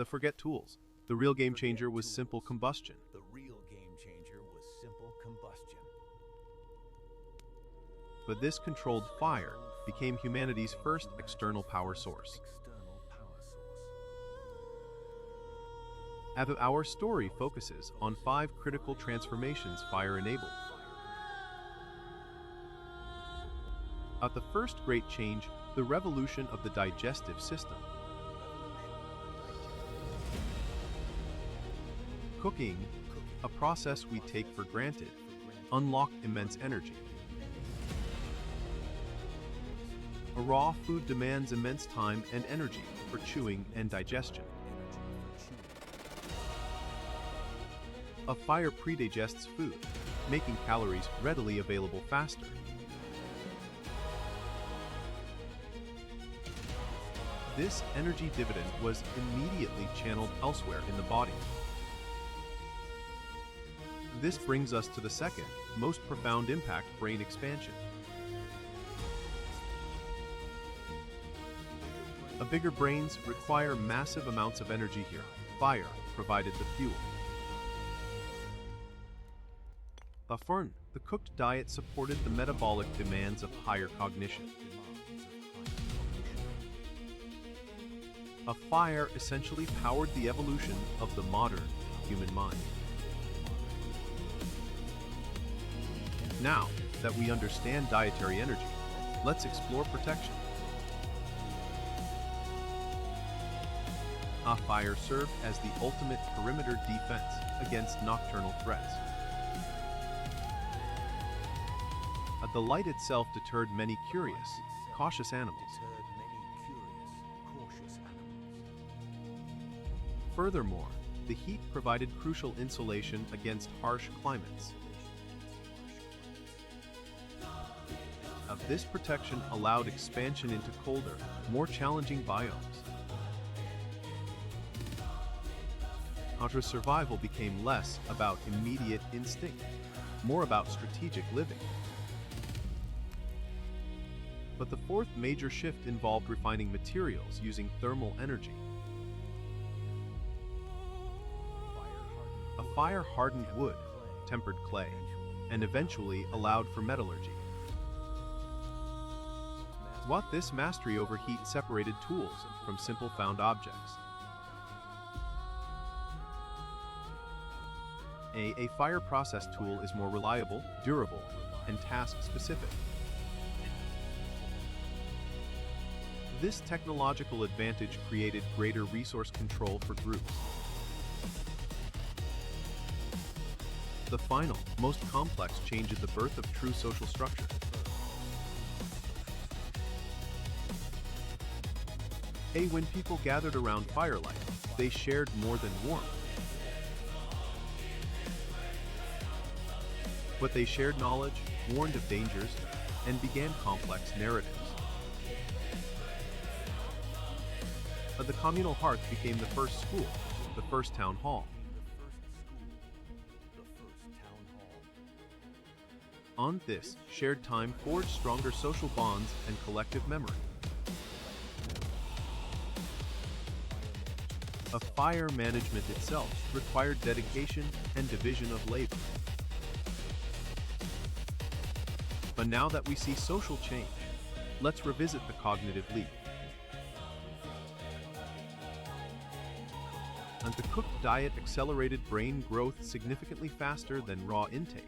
Forget tools. The real game changer was simple combustion. The real game changer was simple combustion. But this controlled fire became humanity's first external power source. Our story focuses on 5 critical transformations fire enabled. At the first great change, the revolution of the digestive system. Cooking, a process we take for granted, unlocked immense energy. A raw food demands immense time and energy for chewing and digestion. A fire pre-digests food, making calories readily available faster. This energy dividend was immediately channeled elsewhere in the body. This brings us to the second, most profound impact: brain expansion. Bigger brains require massive amounts of energy here. Fire provided the fuel. The cooked diet supported the metabolic demands of higher cognition. A fire essentially powered the evolution of the modern human mind. Now that we understand dietary energy, let's explore protection. A fire served as the ultimate perimeter defense against nocturnal threats. The light itself deterred many curious, cautious animals. Furthermore, the heat provided crucial insulation against harsh climates. This protection allowed expansion into colder, more challenging biomes. Hunter survival became less about immediate instinct, more about strategic living. But the fourth major shift involved refining materials using thermal energy. A fire-hardened wood, tempered clay, and eventually allowed for metallurgy. This mastery over heat separated tools from simple found objects. A fire process tool is more reliable, durable, and task-specific. This technological advantage created greater resource control for groups. The final, most complex change is the birth of true social structure. When people gathered around firelight, they shared more than warmth. But they shared knowledge, warned of dangers, and began complex narratives. The communal hearth became the first school, the first town hall. On this, shared time forged stronger social bonds and collective memory. Fire management itself required dedication and division of labor. But now that we see social change, let's revisit the cognitive leap. And the cooked diet accelerated brain growth significantly faster than raw intake.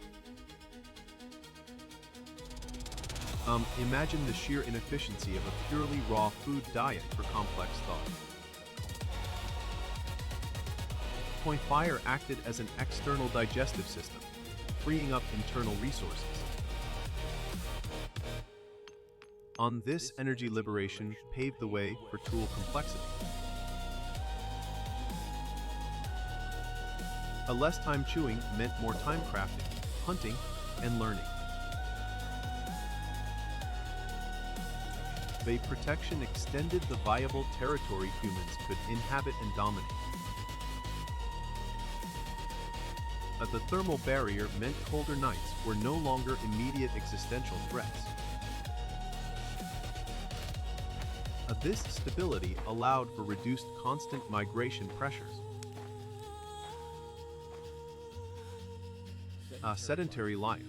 Imagine the sheer inefficiency of a purely raw food diet for complex thought. Fire acted as an external digestive system, freeing up internal resources. This energy liberation paved the way for tool complexity. Less time chewing meant more time crafting, hunting, and learning. Protection extended the viable territory humans could inhabit and dominate. The thermal barrier meant colder nights were no longer immediate existential threats. This stability allowed for reduced constant migration pressures. A sedentary life,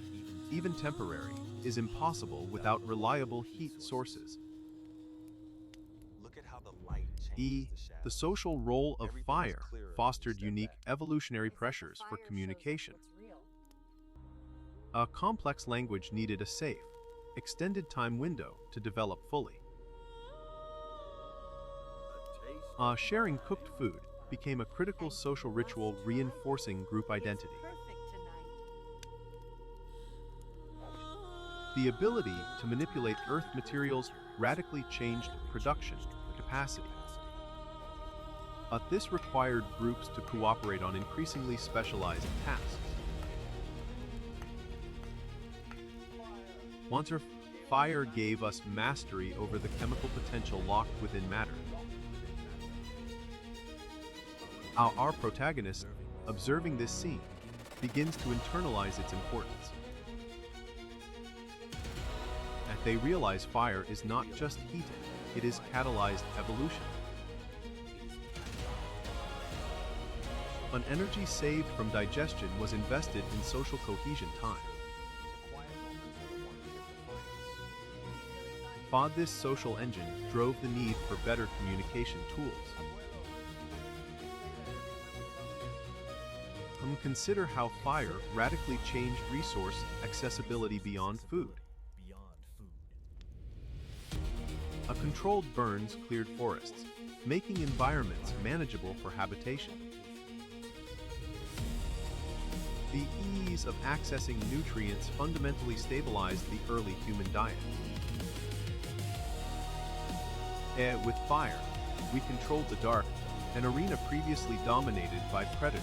even temporary, is impossible without reliable heat sources. Look at how the light E. changes the shadows. The social role of Everything is fire clearer when you fostered step unique back. evolutionary It's like the pressures for fire shows us communication. what's real. A complex language needed a safe, extended time window to develop fully. Sharing cooked food became a critical social ritual reinforcing group identity. It's perfect tonight. The ability to manipulate earth materials radically changed production capacity. This required groups to cooperate on increasingly specialized tasks. Once fire gave us mastery over the chemical potential locked within matter. Our protagonist, observing this scene, begins to internalize its importance. And they realize fire is not just heated, it is catalyzed evolution. An energy saved from digestion was invested in social cohesion time. This social engine drove the need for better communication tools. Consider how fire radically changed resource accessibility beyond food. Controlled burns cleared forests, making environments manageable for habitation. The ease of accessing nutrients fundamentally stabilized the early human diet. With fire, we controlled the dark, an arena previously dominated by predators.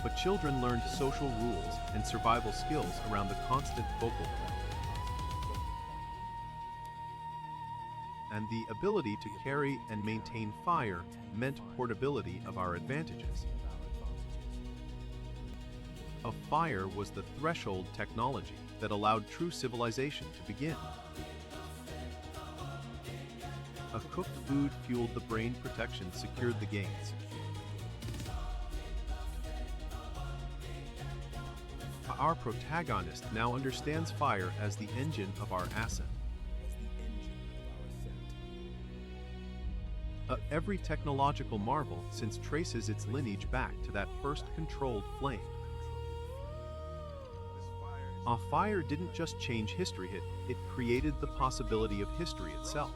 But children learned social rules and survival skills around the constant focal point. And the ability to carry and maintain fire meant portability of our advantages. Fire was the threshold technology that allowed true civilization to begin. Cooked food fueled the brain protection, secured the gains. Our protagonist now understands fire as the engine of our ascent. Every technological marvel since traces its lineage back to that first controlled flame. Fire didn't just change history, it created the possibility of history itself.